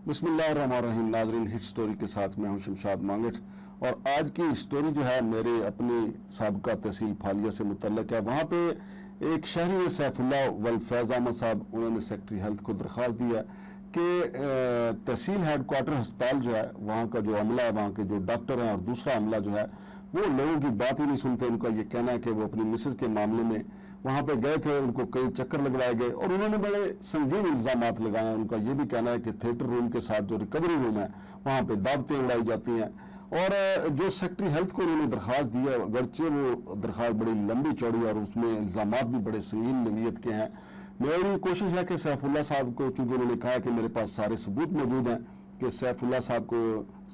بسم اللہ الرحمن الرحیم. ناظرین، ہٹ سٹوری کے ساتھ میں ہوں شمشاد مانگٹ، اور آج کی سٹوری جو ہے میرے اپنی سابقہ تحصیل پھالیہ سے متعلق ہے. وہاں پہ ایک شہری سیف اللہ والفیض احمد صاحب، انہوں نے سیکٹری ہیلتھ کو درخواست دی ہے کہ تحصیل ہیڈ کوارٹر ہسپتال جو ہے، وہاں کا جو عملہ ہے، وہاں کے جو ڈاکٹر ہیں اور دوسرا عملہ جو ہے وہ لوگوں کی بات ہی نہیں سنتے. ان کا یہ کہنا ہے کہ وہ اپنی مسز کے معاملے میں وہاں پہ گئے تھے، ان کو کئی چکر لگوائے گئے اور انہوں نے بڑے سنگین الزامات لگائے ہیں. ان کا یہ بھی کہنا ہے کہ تھیٹر روم کے ساتھ جو ریکوری روم ہے وہاں پہ دعوتیں اڑائی جاتی ہیں. اور جو سیکٹری ہیلتھ کو انہوں نے درخواست دی ہے، اگرچہ وہ درخواست بڑی لمبی چوڑی اور اس میں الزامات بھی بڑے سنگین نوعیت کے ہیں. میری کوشش ہے کہ سیف اللہ صاحب کو، چونکہ انہوں نے کہا کہ میرے پاس سارے ثبوت موجود ہیں، کہ سیف اللہ صاحب کو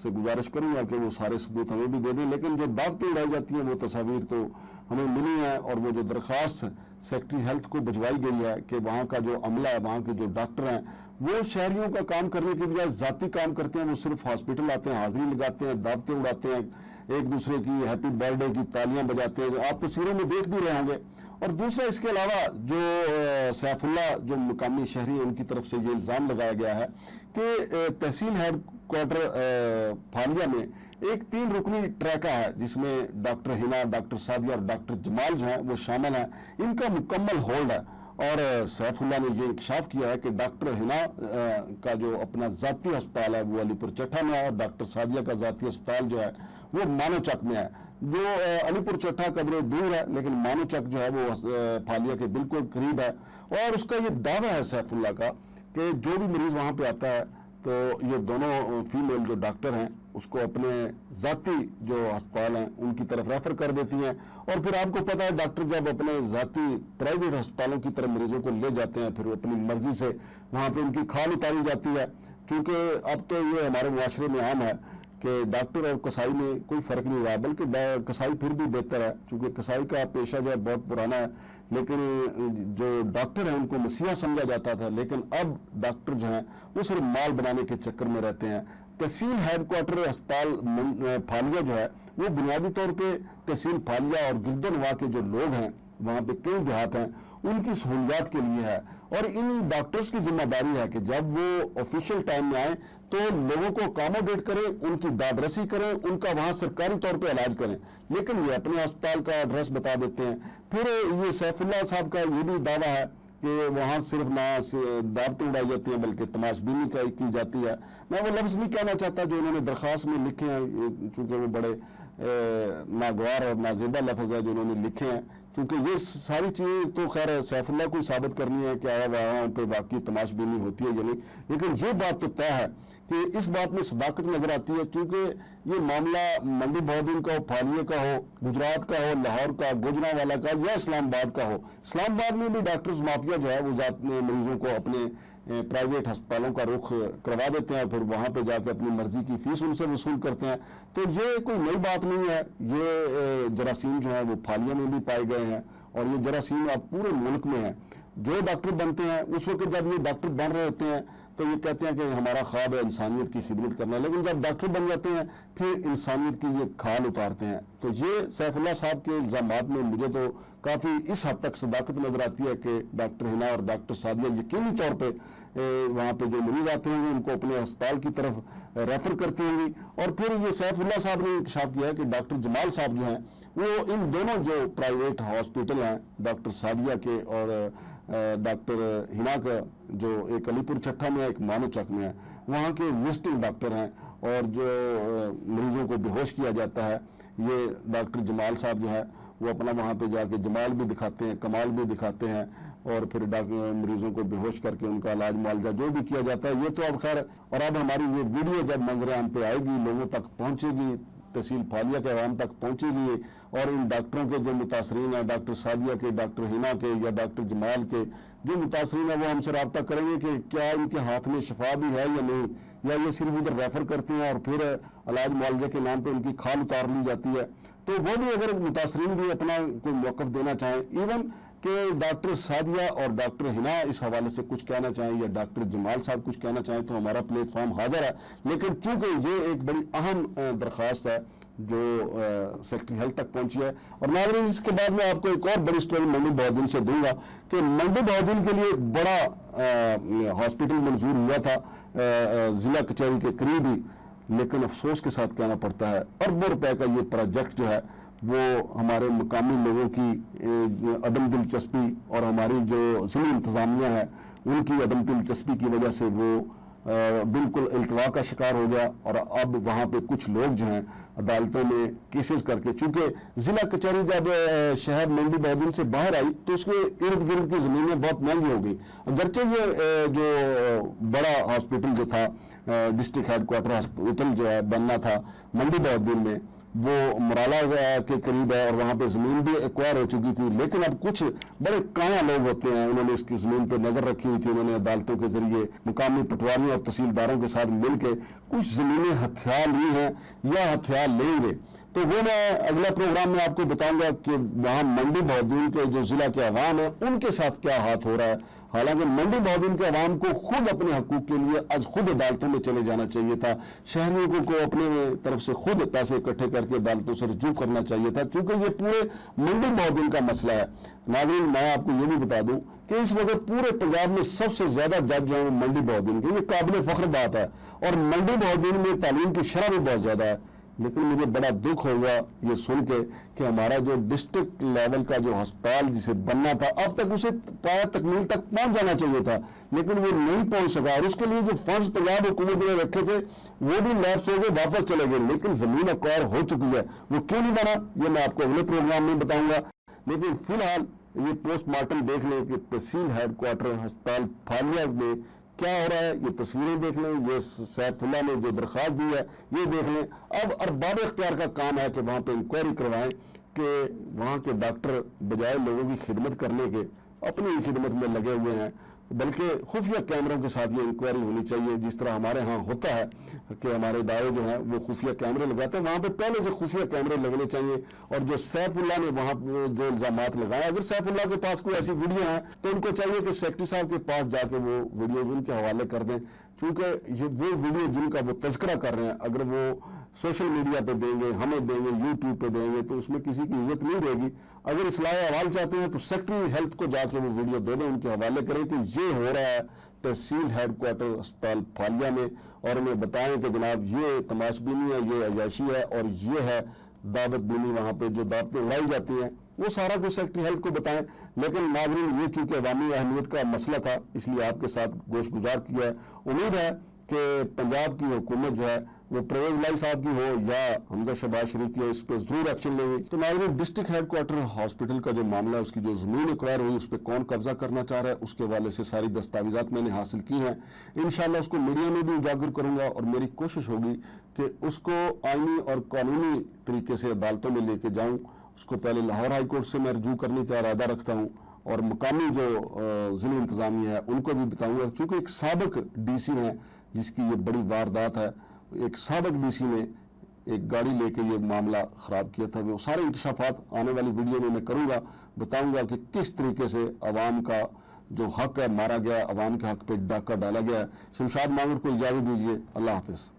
سے گزارش کروں گا کہ وہ سارے ثبوت ہمیں بھی دے دیں. لیکن جو دعوتیں اڑائی جاتی ہیں وہ تصاویر تو ہمیں ملی ہیں، اور وہ جو درخواست سیکٹری ہیلتھ کو بھجوائی گئی ہے کہ وہاں کا جو عملہ ہے، وہاں کے جو ڈاکٹر ہیں، وہ شہریوں کا کام کرنے کے بجائے ذاتی کام کرتے ہیں. وہ صرف ہاسپٹل آتے ہیں، حاضری لگاتے ہیں، دعوتیں اڑاتے ہیں، ایک دوسرے کی ہیپی برتھ ڈے کی تالیاں بجاتے ہیں. آپ تصویروں میں دیکھ بھی رہے ہوں گے. اور دوسرا اس کے علاوہ جو سیف اللہ جو مقامی شہری ہیں، ان کی طرف سے یہ الزام لگایا گیا ہے کہ تحصیل ہیڈ کوارٹر پھالیہ میں ایک 3 رکنی ٹریکہ ہے، جس میں ڈاکٹر ہنا، ڈاکٹر سعدیہ اور ڈاکٹر جمال جو ہیں وہ شامل ہیں. ان کا مکمل ہولڈ ہے. اور سیف اللہ نے یہ انکشاف کیا ہے کہ ڈاکٹر ہنا کا جو اپنا ذاتی ہسپتال ہے وہ علی پور چٹھا میں ہے، اور ڈاکٹر سعدیہ کا ذاتی ہسپتال جو ہے وہ مانو چک میں ہے، جو علی پور چٹھا قدرے دور ہے، لیکن مانو چک جو ہے وہ پھالیہ کے بالکل قریب ہے. اور اس کا یہ دعویٰ ہے سیف اللہ کا کہ جو بھی مریض وہاں پہ آتا ہے تو یہ دونوں فیمیل جو ڈاکٹر ہیں اس کو اپنے ذاتی جو ہسپتال ہیں ان کی طرف ریفر کر دیتی ہیں. اور پھر آپ کو پتہ ہے ڈاکٹر جب اپنے ذاتی پرائیویٹ ہسپتالوں کی طرف مریضوں کو لے جاتے ہیں، پھر وہ اپنی مرضی سے وہاں پہ ان کی کھال اتاری جاتی ہے. چونکہ اب تو یہ ہمارے معاشرے میں عام ہے کہ ڈاکٹر اور کسائی میں کوئی فرق نہیں رہا، بلکہ کسائی پھر بھی بہتر ہے، چونکہ کسائی کا پیشہ جو ہے بہت پرانا ہے. لیکن جو ڈاکٹر ہیں ان کو مسیحا سمجھا جاتا تھا، لیکن اب ڈاکٹر جو ہیں وہ صرف مال بنانے کے چکر میں رہتے ہیں. تحصیل ہیڈ کوارٹر ہسپتال پھالیہ جو ہے وہ بنیادی طور پہ تحصیل پھالیہ اور گرد و نواح کے جو لوگ ہیں، وہاں پہ کئی دیہات ہیں، ان کی سہولیات کے لیے ہے. اور ان ڈاکٹرز کی ذمہ داری ہے کہ جب وہ آفیشیل ٹائم میں آئیں تو لوگوں کو اکاموڈیٹ کریں، ان کی داد رسی کریں، ان کا وہاں سرکاری طور پہ علاج کریں. لیکن یہ اپنے ہسپتال کا ایڈریس بتا دیتے ہیں. پھر یہ سیف اللہ صاحب کا یہ بھی دعویٰ ہے کہ وہاں صرف نہ دعوتیں اڑائی جاتی ہیں بلکہ تماش بینی کی جاتی ہے. میں وہ لفظ نہیں کہنا چاہتا جو انہوں نے درخواست میں لکھے ہیں، چونکہ وہ بڑے ناگوار اور نازیبا لفظ ہے جو انہوں نے لکھے ہیں. چونکہ یہ ساری چیزیں تو خیر سیف اللہ کو ثابت کرنی ہے کہ آیا وہاں پہ واقعی تماش بینی ہوتی ہے یا نہیں. لیکن یہ بات تو طے ہے کہ اس بات میں صداقت نظر آتی ہے، چونکہ یہ معاملہ منڈی بہادین کا ہو، پھالیہ کا ہو، گجرات کا ہو، لاہور کا، گوجرانوالہ کا یا اسلام آباد کا ہو. اسلام آباد میں بھی ڈاکٹرز مافیا جو ہے وہ ذات میں مریضوں کو اپنے پرائیویٹ ہسپتالوں کا رخ کروا دیتے ہیں، پھر وہاں پہ جا کے اپنی مرضی کی فیس ان سے وصول کرتے ہیں. تو یہ کوئی نئی بات نہیں ہے. یہ جراثیم جو ہے وہ پھالیہ میں بھی پائے گئے ہیں، اور یہ جراثیم اب پورے ملک میں ہیں. جو ڈاکٹر بنتے ہیں اس وقت جب یہ ڈاکٹر بن رہے ہوتے ہیں تو یہ کہتے ہیں کہ ہمارا خواب ہے انسانیت کی خدمت کرنا، لیکن جب ڈاکٹر بن جاتے ہیں پھر انسانیت کی یہ کھال اتارتے ہیں. تو یہ سیف اللہ صاحب کے الزامات میں مجھے تو کافی اس حد تک صداقت نظر آتی ہے کہ ڈاکٹر ہنا اور ڈاکٹر سعدیہ یقینی طور پہ وہاں پہ جو مریض آتے ہوں گے ان کو اپنے ہسپتال کی طرف ریفر کرتے ہوں گے. اور پھر یہ سیف اللہ صاحب نے انکشاف کیا ہے کہ ڈاکٹر جمال صاحب جو ہیں وہ ان دونوں جو پرائیویٹ ہاسپٹل ہیں، ڈاکٹر سعدیہ کے اور ڈاکٹر ہنا کا، جو ایک علی پور چٹھا میں ہے، ایک مانو چک میں ہے، وہاں کے وزٹنگ ڈاکٹر ہیں. اور جو مریضوں کو بے ہوش کیا جاتا ہے، یہ ڈاکٹر جمال صاحب جو ہے وہ اپنا وہاں پہ جا کے جمال بھی دکھاتے ہیں، کمال بھی دکھاتے ہیں، اور پھر مریضوں کو بے ہوش کر کے ان کا علاج معالجہ جو بھی کیا جاتا ہے. یہ تو اب خیر، اور اب ہماری یہ ویڈیو جب منظر عام پہ آئے گی، لوگوں تک پہنچے گی، تحصیل پھالیہ کے عوام تک پہنچے گی، اور ان ڈاکٹروں کے جو متاثرین ہیں، ڈاکٹر سعدیہ کے، ڈاکٹر ہنا کے یا ڈاکٹر جمال کے جو متاثرین ہیں، وہ ہم سے رابطہ کریں گے کہ کیا ان کے ہاتھ میں شفا بھی ہے یا نہیں، یا یہ صرف ادھر ریفر کرتے ہیں اور پھر علاج معالجہ کے نام پہ ان کی کھال اتار لی جاتی ہے. تو وہ بھی اگر متاثرین بھی اپنا کوئی موقف دینا چاہیں، ایون کہ ڈاکٹر سعدیہ اور ڈاکٹر ہنا اس حوالے سے کچھ کہنا چاہیں یا ڈاکٹر جمال صاحب کچھ کہنا چاہیں، تو ہمارا پلیٹ فارم حاضر ہے. لیکن چونکہ یہ ایک بڑی اہم درخواست ہے جو سیکٹری ہیلتھ تک پہنچی ہے. اور ناظرین، اس کے بعد میں آپ کو ایک اور بڑی سٹوری منڈی بہادین سے دوں گا کہ منڈی بہادین کے لیے ایک بڑا ہاسپٹل منظور ہوا تھا ضلع کچہری کے قریب ہی، لیکن افسوس کے ساتھ کہنا پڑتا ہے اربوں روپے کا یہ پروجیکٹ جو ہے وہ ہمارے مقامی لوگوں کی عدم دلچسپی اور ہماری جو ضلعی انتظامیہ ہے ان کی عدم دلچسپی کی وجہ سے وہ بالکل التوا کا شکار ہو گیا، اور اب وہاں پہ کچھ لوگ جو ہیں عدالتوں میں کیسز کر کے، چونکہ ضلع کچہری جب شہر منڈی بہودین سے باہر آئی تو اس کے ارد گرد کی زمینیں بہت مہنگی ہو گئی، اگرچہ یہ جو بڑا ہاسپٹل جو تھا ڈسٹرکٹ ہیڈ کوارٹر ہاسپٹل جو ہے بننا تھا منڈی بہودین میں، وہ مرالا کے قریب ہے اور وہاں پہ زمین بھی ایکوائر ہو چکی تھی، لیکن اب کچھ بڑے کایا لوگ ہوتے ہیں، انہوں نے اس کی زمین پہ نظر رکھی ہوئی تھی، انہوں نے عدالتوں کے ذریعے مقامی پٹواریوں اور تحصیلداروں کے ساتھ مل کے کچھ زمینیں ہتھیار لی ہیں یا ہتھیار لیں گے، تو وہ میں اگلا پروگرام میں آپ کو بتاؤں گا کہ وہاں منڈی بہودین کے جو ضلع کے عوام ہیں ان کے ساتھ کیا ہاتھ ہو رہا ہے۔ حالانکہ منڈی بہودین کے عوام کو خود اپنے حقوق کے لیے از خود عدالتوں میں چلے جانا چاہیے تھا، شہریوں کو اپنے طرف سے خود پیسے اکٹھے کر کے عدالتوں سے رجوع کرنا چاہیے تھا، کیونکہ یہ پورے منڈی بہودین کا مسئلہ ہے۔ ناظرین، میں آپ کو یہ بھی بتا دوں کہ اس وقت پورے پنجاب میں سب سے زیادہ جج جو ہیں وہ منڈی بہودین کے، یہ قابل فخر بات ہے، اور منڈی بہودین میں تعلیم کی شرح بھی بہت زیادہ ہے، لیکن مجھے بڑا دکھ ہوگا یہ سن کے کہ ہمارا جو ڈسٹرکٹ لیول کا جو ہسپتال جسے بننا تھا اب تک اسے پایا تکمیل تک پہنچ جانا چاہیے تھا، لیکن وہ نہیں پہنچ سکا، اور اس کے لیے جو فنڈز پنجاب حکومت نے رکھے تھے وہ بھی لیپس ہو گئے، واپس چلے گئے، لیکن زمین ایکوائر ہو چکی ہے، وہ کیوں نہیں بنا یہ میں آپ کو اگلے پروگرام میں بتاؤں گا۔ لیکن فی الحال یہ پوسٹ مارٹم دیکھ لیں کہ تحصیل ہیڈ کوارٹر ہسپتال پھالیہ میں کیا ہو رہا ہے، یہ تصویریں دیکھ لیں، یہ سیف اللہ نے جو درخواست دی ہے یہ دیکھ لیں۔ اب ارباب اختیار کا کام ہے کہ وہاں پہ انکوائری کروائیں کہ وہاں کے ڈاکٹر بجائے لوگوں کی خدمت کرنے کے اپنی خدمت میں لگے ہوئے ہیں، بلکہ خفیہ کیمروں کے ساتھ یہ انکوائری ہونی چاہیے، جس طرح ہمارے ہاں ہوتا ہے کہ ہمارے ادارے جو ہیں وہ خفیہ کیمرے لگاتے ہیں، وہاں پہ پہلے سے خفیہ کیمرے لگنے چاہیے۔ اور جو سیف اللہ نے وہاں جو الزامات لگائے، اگر سیف اللہ کے پاس کوئی ایسی ویڈیو ہے تو ان کو چاہیے کہ سیکرٹری صاحب کے پاس جا کے وہ ویڈیوز ان کے حوالے کر دیں، چونکہ یہ وہ ویڈیو جن کا وہ تذکرہ کر رہے ہیں اگر وہ سوشل میڈیا پہ دیں گے، ہمیں دیں گے، یوٹیوب پہ دیں گے، تو اس میں کسی کی عزت نہیں رہے گی۔ اگر اصلاح احوال چاہتے ہیں تو سیکرٹری ہیلتھ کو جا کے وہ ویڈیو دے دیں، ان کے حوالے کریں کہ یہ ہو رہا ہے تحصیل ہیڈ کوارٹر اسپتال پھالیہ میں، اور انہیں بتائیں کہ جناب یہ تماش بینی ہے، یہ عیاشی ہے، اور یہ ہے دعوت بینی، وہاں پہ جو دعوتیں اڑائی جاتی ہیں وہ سارا کچھ سیکرٹری ہیلتھ کو بتائیں۔ لیکن ناظرین، یہ چونکہ عوامی اہمیت کا مسئلہ تھا اس لیے آپ کے ساتھ گوش گزار کیا ہے۔ امید ہے کہ پنجاب کی حکومت جو ہے وہ پرویز لائی صاحب کی ہو یا حمزہ شہباز شریف کی ہو، اس پہ ضرور ایکشن لیں گے۔ تو ناظرین، ڈسٹرکٹ ہیڈ کوارٹر ہاسپٹل کا جو معاملہ ہے، اس کی جو زمین ایکوائر ہوئی اس پہ کون قبضہ کرنا چاہ رہا ہے، اس کے حوالے سے ساری دستاویزات میں نے حاصل کی ہیں، انشاءاللہ اس کو میڈیا میں بھی اجاگر کروں گا، اور میری کوشش ہوگی کہ اس کو آئینی اور قانونی طریقے سے عدالتوں میں لے کے جاؤں۔ اس کو پہلے لاہور ہائی کورٹ سے میں رجوع کرنے کا ارادہ رکھتا ہوں، اور مقامی جو ضلعی انتظامیہ ہے ان کو بھی بتاؤں گا، چونکہ ایک سابق ڈی سی ہیں جس کی یہ بڑی واردات ہے، ایک سابق ڈی سی نے ایک گاڑی لے کے یہ معاملہ خراب کیا تھا، وہ سارے انکشافات آنے والی ویڈیو میں کروں گا، بتاؤں گا کہ کس طریقے سے عوام کا جو حق ہے مارا گیا، عوام کے حق پہ ڈاکہ ڈالا گیا ہے۔ شمشاد مانگڑ کو اجازت دیجیے، اللہ حافظ۔